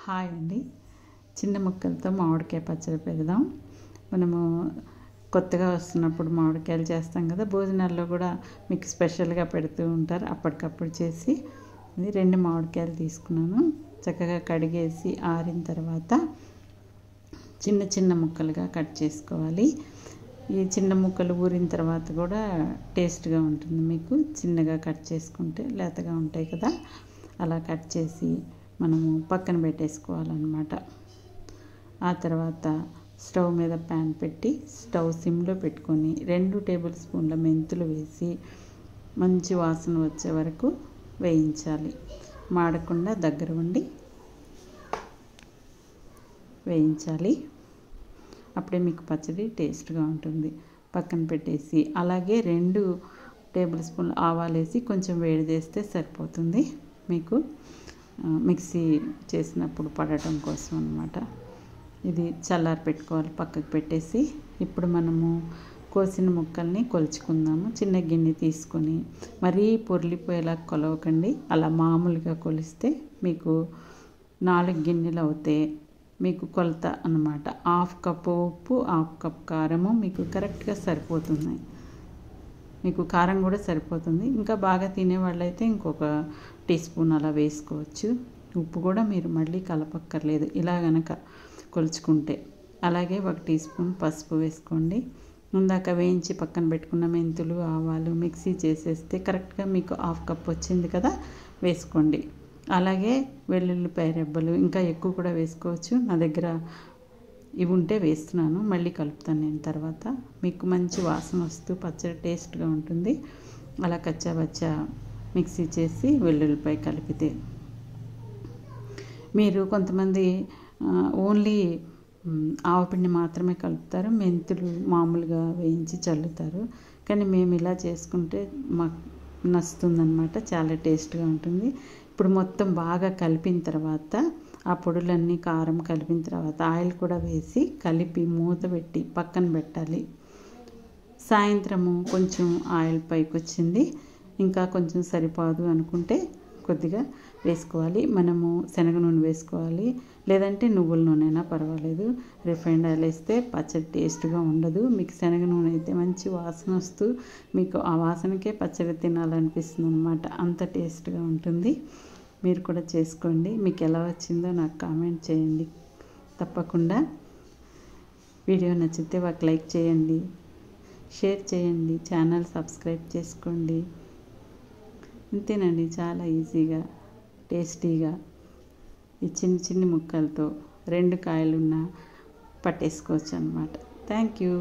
Hi అండి. చిన్న ముక్కలతో మామిడికాయ పచ్చడి పెడదాం. మనము కొత్తగా వస్తున్నప్పుడు మామిడికాయలు చేస్తాం కదా, భోజనాల్లో కూడా మీకు స్పెషల్గా పెడుతూ ఉంటారు. అప్పటికప్పుడు చేసి ఇది 2 మామిడికాయలు తీసుకున్నాను. చక్కగా కడిగేసి ఆరిన తర్వాత చిన్న చిన్న ముక్కలుగా కట్ చేసుకోవాలి. ఈ చిన్న ముక్కలు ఊరిన తర్వాత కూడా టేస్ట్గా ఉంటుంది. మీకు చిన్నగా కట్ చేసుకుంటే లేతగా ఉంటాయి కదా, అలా కట్ చేసి మనము పక్కన పెట్టేసుకోవాలన్నమాట. ఆ తర్వాత స్టవ్ మీద ప్యాన్ పెట్టి స్టవ్ సిమ్లో పెట్టుకొని 2 టేబుల్ స్పూన్ల మెంతులు వేసి మంచి వాసన వచ్చే వరకు వేయించాలి. మాడకుండా దగ్గర ఉండి వేయించాలి. అప్పుడే మీకు పచ్చడి టేస్ట్గా ఉంటుంది. పక్కన పెట్టేసి అలాగే 2 టేబుల్ స్పూన్ల ఆవాలు వేసి కొంచెం వేడి చేస్తే సరిపోతుంది. మీకు మిక్సీ చేసినప్పుడు పడటం కోసం అన్నమాట. ఇది చల్లారి పెట్టుకోవాలి, పక్కకు పెట్టేసి ఇప్పుడు మనము కోసిన ముక్కల్ని కొలుచుకుందాము. చిన్న గిన్నె తీసుకొని మరీ పొర్లిపోయేలా కొలవకండి, అలా మామూలుగా కొలిస్తే మీకు 4 గిన్నెలు అవుతాయి. మీకు కొలత అన్నమాట. 1/2 కప్పు ఉప్పు, 1/2 కప్ కారము మీకు కరెక్ట్గా సరిపోతుంది. మీకు కారం కూడా సరిపోతుంది. ఇంకా బాగా తినేవాళ్ళైతే ఇంకొక టీ స్పూన్ అలా వేసుకోవచ్చు. ఉప్పు కూడా మీరు మళ్ళీ కలపక్కర్లేదు ఇలా గనక కొలుచుకుంటే. అలాగే 1 టీ స్పూన్ పసుపు వేసుకోండి. ముందాక వేయించి పక్కన పెట్టుకున్న మెంతులు, ఆవాలు మిక్సీ చేసేస్తే కరెక్ట్గా మీకు 1/2 కప్ వచ్చింది కదా, వేసుకోండి. అలాగే వెల్లుల్లిపాయ రెబ్బలు ఇంకా ఎక్కువ కూడా వేసుకోవచ్చు. నా దగ్గర ఇవి ఉంటే వేస్తున్నాను, మళ్ళీ కలుపుతాను నేను తర్వాత. మీకు మంచి వాసన వస్తూ పచ్చడి టేస్ట్గా ఉంటుంది. అలా కచ్చాబచ్చా మిక్సీ చేసి వెల్లుల్లిపాయ కలిపితే. మీరు కొంతమంది ఓన్లీ ఆవపిండి మాత్రమే కలుపుతారు, మెంతులు మామూలుగా వేయించి చల్లుతారు. కానీ మేము ఇలా చేసుకుంటే మాకు నచ్చుతుందన్నమాట, చాలా టేస్ట్గా ఉంటుంది. ఇప్పుడు మొత్తం బాగా కలిపిన తర్వాత ఆ పొడులన్నీ కారం కలిపిన తర్వాత ఆయిల్ కూడా వేసి కలిపి మూత పెట్టి పక్కన పెట్టాలి. సాయంత్రము కొంచెం ఆయిల్ పైకి వచ్చింది, ఇంకా కొంచెం సరిపోదు అనుకుంటే కొద్దిగా వేసుకోవాలి. మనము శనగ నూనె వేసుకోవాలి, లేదంటే నువ్వుల నూనె అయినా పర్వాలేదు. రిఫైండ్ ఆయిల్ వేస్తే పచ్చడి టేస్ట్గా ఉండదు. మీకు శనగ నూనె అయితే మంచి వాసన వస్తూ మీకు ఆ వాసనకే పచ్చడి తినాలనిపిస్తుంది అన్నమాట. అంత టేస్ట్గా ఉంటుంది. మీరు కూడా చేసుకోండి. మీకు ఎలా వచ్చిందో నాకు కామెంట్ చేయండి తప్పకుండా. వీడియో నచ్చితే ఒక లైక్ చేయండి, షేర్ చేయండి, ఛానల్ సబ్స్క్రైబ్ చేసుకోండి. అంతేనండి, చాలా ఈజీగా టేస్టీగా ఈ చిన్న చిన్న ముక్కలతో 2 కాయలున్నా పట్టేసుకోవచ్చు అన్నమాట. Thank you.